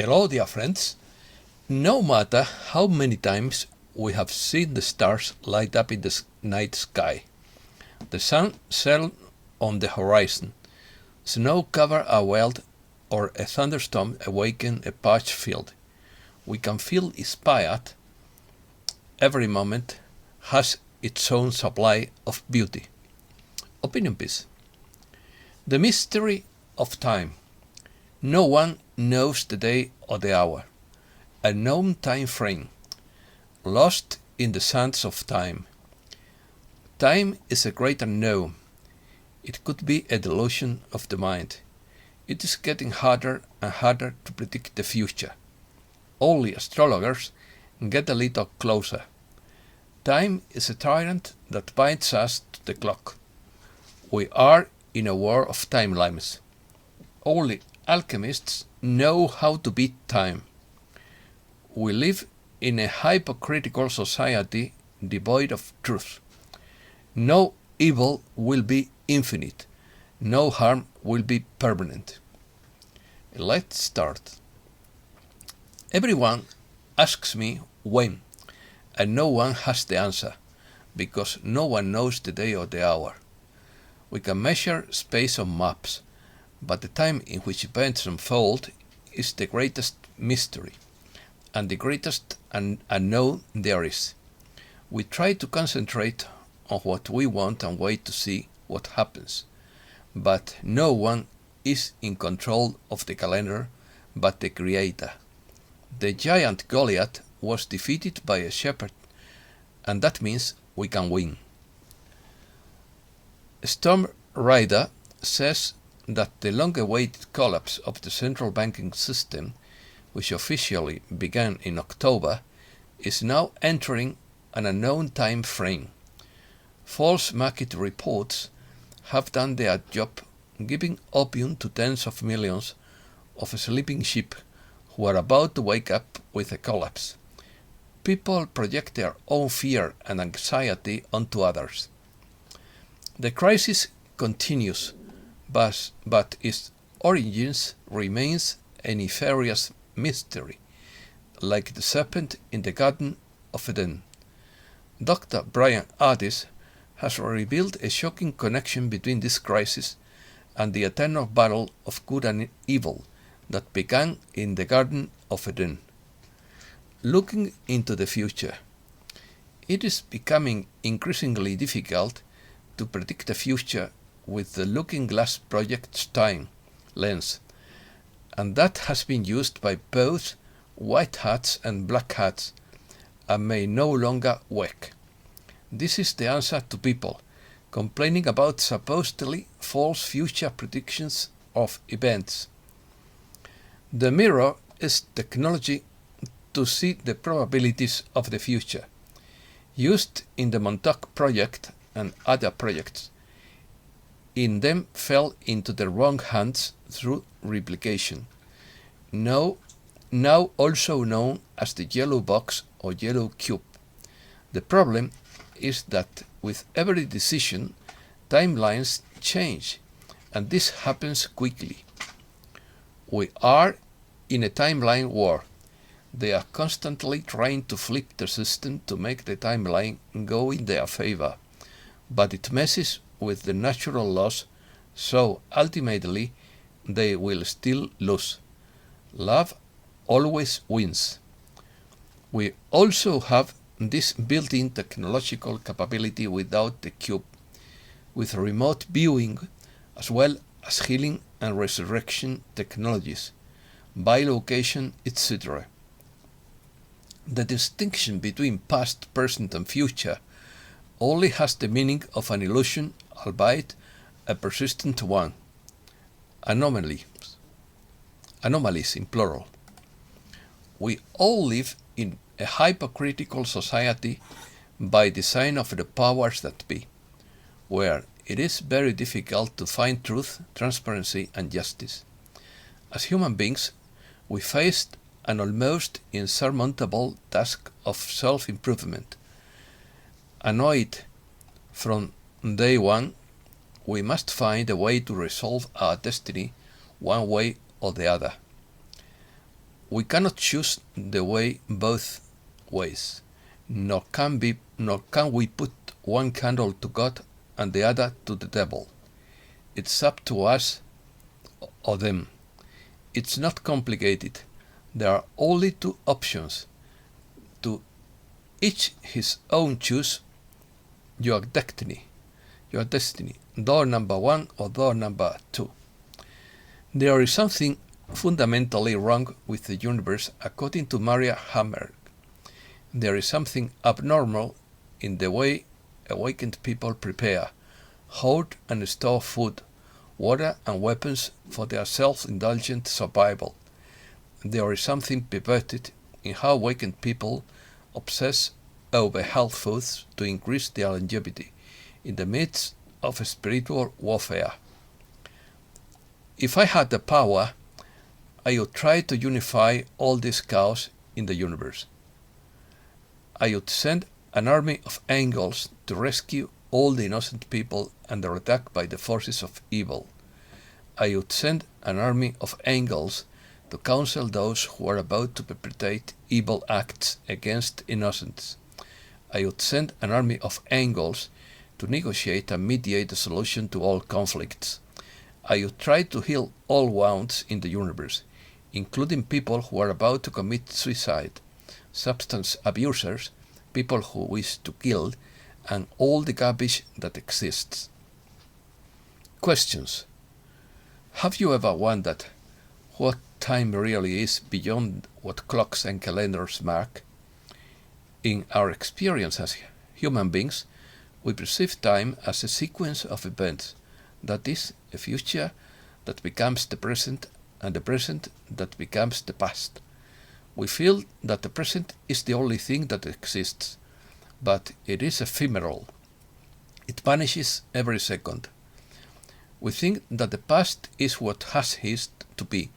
Hello, dear friends. No matter how many times we have seen the stars light up in the night sky, the sun set on the horizon, snow cover a world, or a thunderstorm awaken a parched field, we can feel inspired. Every moment has its own supply of beauty. Opinion piece. The mystery of time. No one knows the day or the hour. A known time frame. Lost in the sands of time. Time is a great unknown. It could be a delusion of the mind. It is getting harder and harder to predict the future. Only astrologers get a little closer. Time is a tyrant that binds us to the clock. We are in a war of timelines. Only alchemists know how to beat time. We live in a hypocritical society devoid of truth. No evil will be infinite. No harm will be permanent. Let's start. Everyone asks me when, and no one has the answer, because no one knows the day or the hour. We can measure space on maps, but the time in which events unfold is the greatest mystery, and the greatest unknown there is. We try to concentrate on what we want and wait to see what happens, but no one is in control of the calendar but the Creator. The giant Goliath was defeated by a shepherd, and that means we can win. Storm Rider says that the long-awaited collapse of the central banking system, which officially began in October, is now entering an unknown time frame. False market reports have done their job, giving opium to tens of millions of sleeping sheep who are about to wake up with a collapse. People project their own fear and anxiety onto others. The crisis continues, but its origins remains a nefarious mystery, like the serpent in the Garden of Eden. Dr. Brian Ardis has revealed a shocking connection between this crisis and the eternal battle of good and evil that began in the Garden of Eden. Looking into the future, it is becoming increasingly difficult to predict the future with the Looking Glass Project's time lens, and that has been used by both white hats and black hats and may no longer work. This is the answer to people complaining about supposedly false future predictions of events. The mirror is technology to see the probabilities of the future, used in the Montauk Project and other projects. In them fell into the wrong hands through replication. Now also known as the yellow box or yellow cube. The problem is that with every decision, timelines change, and this happens quickly. We are in a timeline war. They are constantly trying to flip the system to make the timeline go in their favor, but it messes with the natural laws, so ultimately they will still lose. Love always wins. We also have this built-in technological capability without the cube, with remote viewing as well as healing and resurrection technologies, bilocation, etc. The distinction between past, present and future only has the meaning of an illusion, albeit a persistent one. Anomalies in plural. We all live in a hypocritical society by design of the powers that be, where it is very difficult to find truth, transparency and justice. As human beings, we faced an almost insurmountable task of self-improvement. Annoyed from day one, we must find a way to resolve our destiny one way or the other. We cannot choose the way both ways, nor can we put one candle to God and the other to the devil. It's up to us or them. It's not complicated. There are only two options. To each his own choose your destiny. Door number 1 or door number 2. There is something fundamentally wrong with the universe according to Maria Hammer. There is something abnormal in the way awakened people prepare, hoard and store food, water and weapons for their self-indulgent survival. There is something perverted in how awakened people obsess over health foods to increase their longevity in the midst of spiritual warfare. If I had the power, I would try to unify all this chaos in the universe. I would send an army of angels to rescue all the innocent people under attack by the forces of evil. I would send an army of angels to counsel those who are about to perpetrate evil acts against innocents. I would send an army of angels to negotiate and mediate a solution to all conflicts. I would try to heal all wounds in the universe, including people who are about to commit suicide, substance abusers, people who wish to kill, and all the garbage that exists. Questions. Have you ever wondered what time really is beyond what clocks and calendars mark? In our experience as human beings, we perceive time as a sequence of events, that is, a future that becomes the present and the present that becomes the past. We feel that the present is the only thing that exists, but it is ephemeral. It vanishes every second. We think that the past is what has ceased to be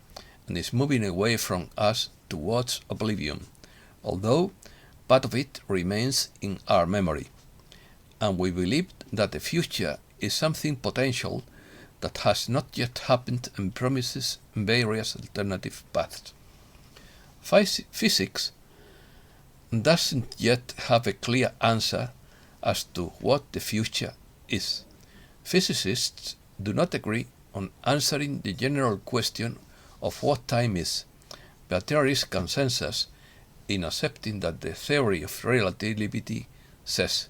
and is moving away from us towards oblivion, although part of it remains in our memory. And we believe that the future is something potential that has not yet happened and promises various alternative paths. Physics doesn't yet have a clear answer as to what the future is. Physicists do not agree on answering the general question of what time is, but there is consensus in accepting that the theory of relativity says,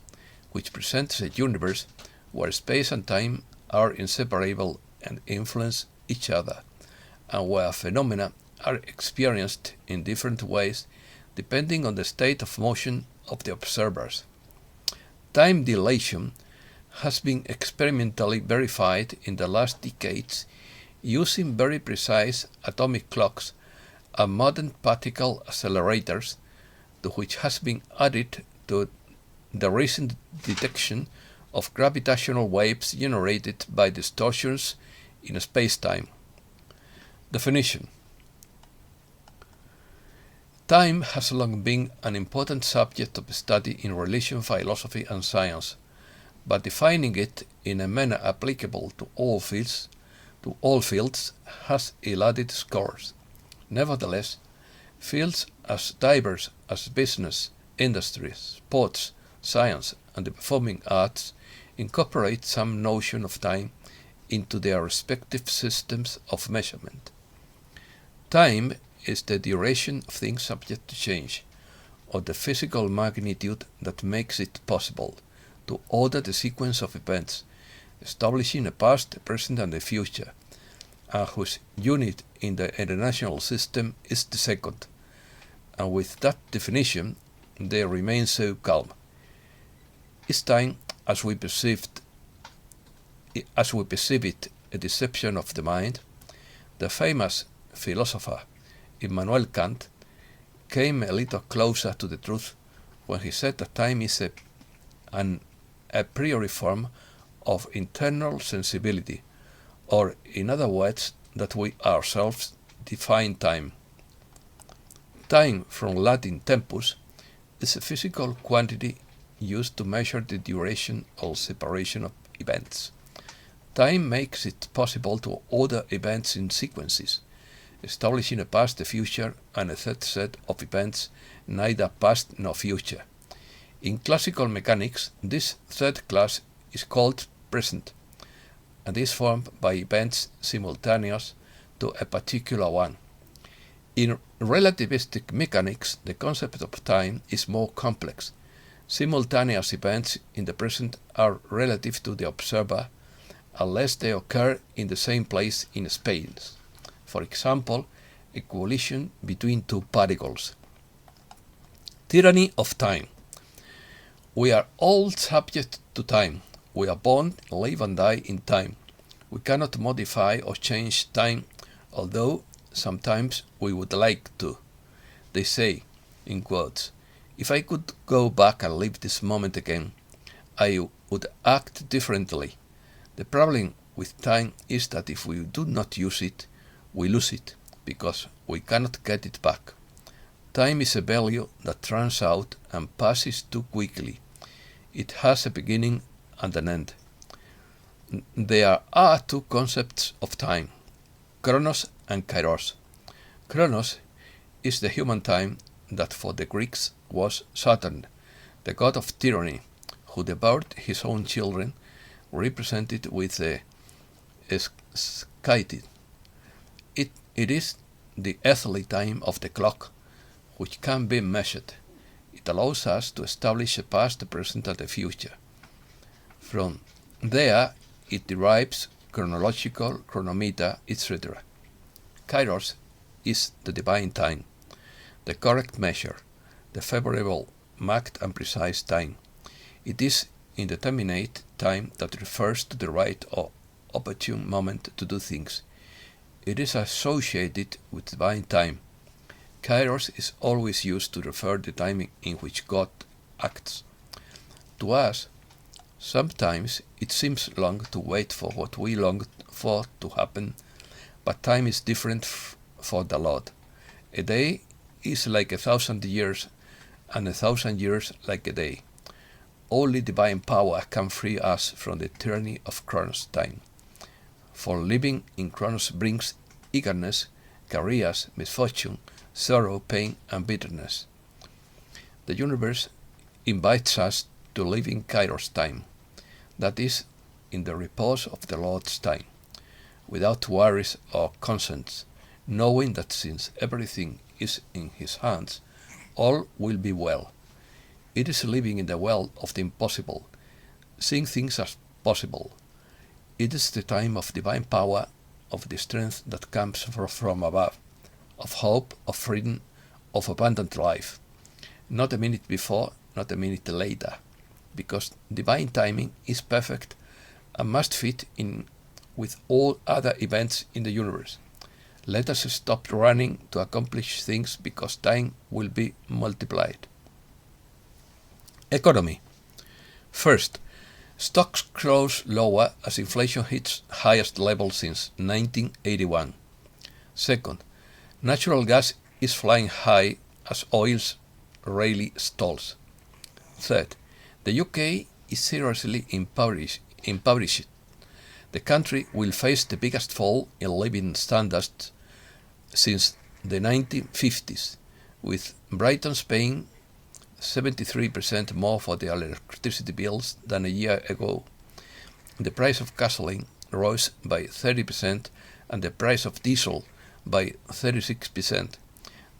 which presents a universe where space and time are inseparable and influence each other, and where phenomena are experienced in different ways depending on the state of motion of the observers. Time dilation has been experimentally verified in the last decades using very precise atomic clocks and modern particle accelerators, to which has been added to the recent detection of gravitational waves generated by distortions in space-time. Definition. Time has long been an important subject of study in religion, philosophy, and science, but defining it in a manner applicable to all fields has eluded scholars. Nevertheless, fields as diverse as business, industry, sports, science, and the performing arts incorporate some notion of time into their respective systems of measurement. Time is the duration of things subject to change, or the physical magnitude that makes it possible to order the sequence of events, establishing a past, a present, and a future, and whose unit in the international system is the second. And with that definition, they remain so calm. Is time, as we perceive it, a deception of the mind? The famous philosopher Immanuel Kant came a little closer to the truth when he said that time is an a priori form of internal sensibility, or in other words, that we ourselves define time. Time, from Latin tempus, is a physical quantity used to measure the duration or separation of events. Time makes it possible to order events in sequences, establishing a past, a future, and a third set of events, neither past nor future. In classical mechanics, this third class is called present, and is formed by events simultaneous to a particular one. In relativistic mechanics, the concept of time is more complex. Simultaneous events in the present are relative to the observer unless they occur in the same place in space. For example, a collision between two particles. Tyranny of Time. We are all subject to time. We are born, live and die in time. We cannot modify or change time, although sometimes we would like to. They say, in quotes, if I could go back and live this moment again, I would act differently. The problem with time is that if we do not use it, we lose it, because we cannot get it back. Time is a value that runs out and passes too quickly. It has a beginning and an end. There are two concepts of time, chronos and kairos. Chronos is the human time that for the Greeks was Saturn, the god of tyranny, who devoured his own children, represented with the scythe. It is the earthly time of the clock, which can be measured. It allows us to establish a past, a present, and a future. From there, it derives chronological, chronometer, etc. Kairos is the divine time, the correct measure, the favorable, marked and precise time. It is indeterminate time that refers to the right or opportune moment to do things. It is associated with divine time. Kairos is always used to refer to the time in which God acts. To us, sometimes it seems long to wait for what we long for to happen, but time is different for the Lord. A day is like 1,000 years, and 1,000 years like a day. Only divine power can free us from the tyranny of Chronos time. For living in Chronos brings eagerness, careers, misfortune, sorrow, pain, and bitterness. The universe invites us to live in Kairos time, that is, in the repose of the Lord's time, without worries or concerns, knowing that since everything is in His hands, all will be well. It is living in the world of the impossible, seeing things as possible. It is the time of divine power, of the strength that comes from above, of hope, of freedom, of abundant life. Not a minute before, not a minute later, because divine timing is perfect and must fit in with all other events in the universe. Let us stop running to accomplish things because time will be multiplied. Economy. First, stocks close lower as inflation hits highest level since 1981. Second, natural gas is flying high as oil's rally stalls. Third, the UK is seriously impoverished. The country will face the biggest fall in living standards since the 1950s, with Britain paying 73% more for their electricity bills than a year ago. The price of gasoline rose by 30% and the price of diesel by 36%.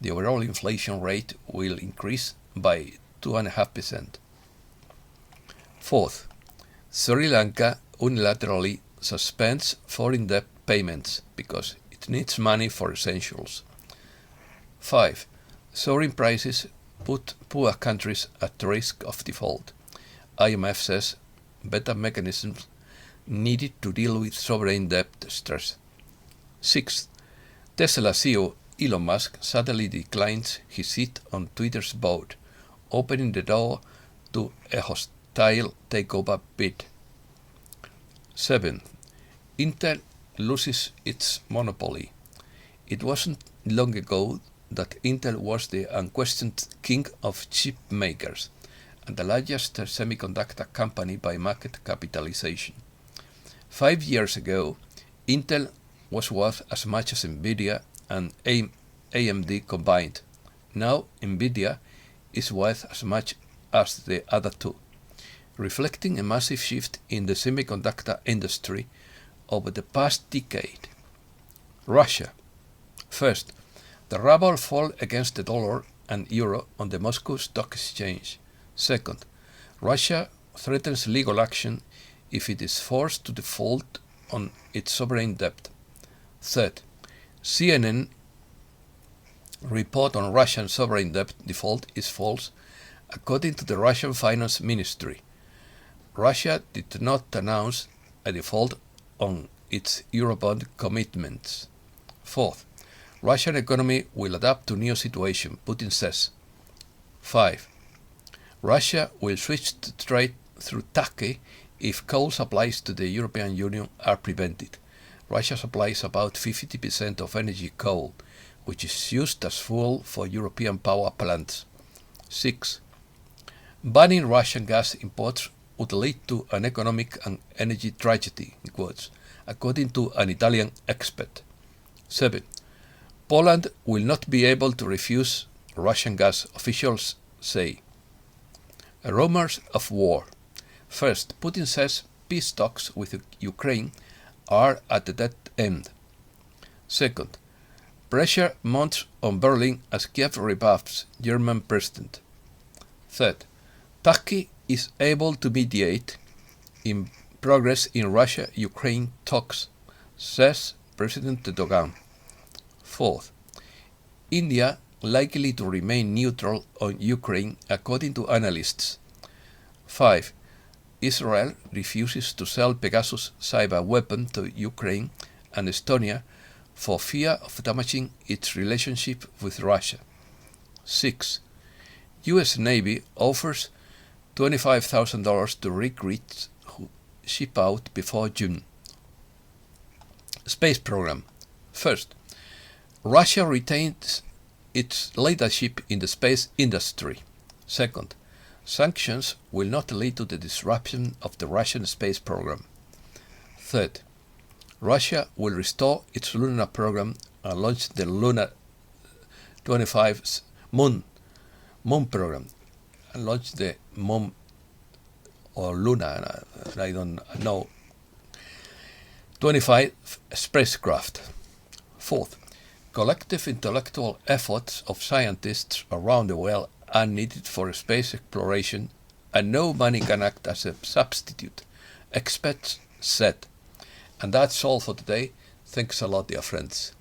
The overall inflation rate will increase by 2.5%. Fourth, Sri Lanka unilaterally suspends foreign debt payments because it needs money for essentials. 5. Soaring prices put poor countries at risk of default. IMF says better mechanisms needed to deal with sovereign debt stress. 6. Tesla CEO Elon Musk suddenly declines his seat on Twitter's board, opening the door to a hostile takeover bid. 7. Intel loses its monopoly. It wasn't long ago that Intel was the unquestioned king of chip makers and the largest semiconductor company by market capitalization. 5 years ago, Intel was worth as much as Nvidia and AMD combined. Now Nvidia is worth as much as the other two, reflecting a massive shift in the semiconductor industry over the past decade. Russia. First, the ruble fall against the dollar and euro on the Moscow Stock Exchange. Second, Russia threatens legal action if it is forced to default on its sovereign debt. Third, CNN report on Russian sovereign debt default is false, according to the Russian Finance Ministry. Russia did not announce a default on its Eurobond commitments. Fourth, Russian economy will adapt to new situation, Putin says. 5. Russia will switch to trade through Turkey if coal supplies to the European Union are prevented. Russia supplies about 50% of energy coal, which is used as fuel for European power plants. 6. Banning Russian gas imports would lead to an economic and energy tragedy, in quotes, according to an Italian expert. 7. Poland will not be able to refuse Russian gas, officials say. Rumors of war. First, Putin says peace talks with Ukraine are at the dead end. Second, pressure mounts on Berlin as Kiev rebuffs German president. Third, Turkey is able to mediate in progress in Russia-Ukraine talks, says President Erdogan. Fourth, India likely to remain neutral on Ukraine, according to analysts. 5. Israel refuses to sell Pegasus cyber weapon to Ukraine and Estonia for fear of damaging its relationship with Russia. 6. U.S. Navy offers $25,000 to recruits who ship out before June. Space program. First, Russia retains its leadership in the space industry. Second, sanctions will not lead to the disruption of the Russian space program. Third, Russia will restore its lunar program and launch the Lunar 25 moon program and launch the moon or Luna, I don't know, 25 spacecraft. Fourth, collective intellectual efforts of scientists around the world are needed for space exploration, and no money can act as a substitute, experts said. And that's all for today. Thanks a lot, dear friends.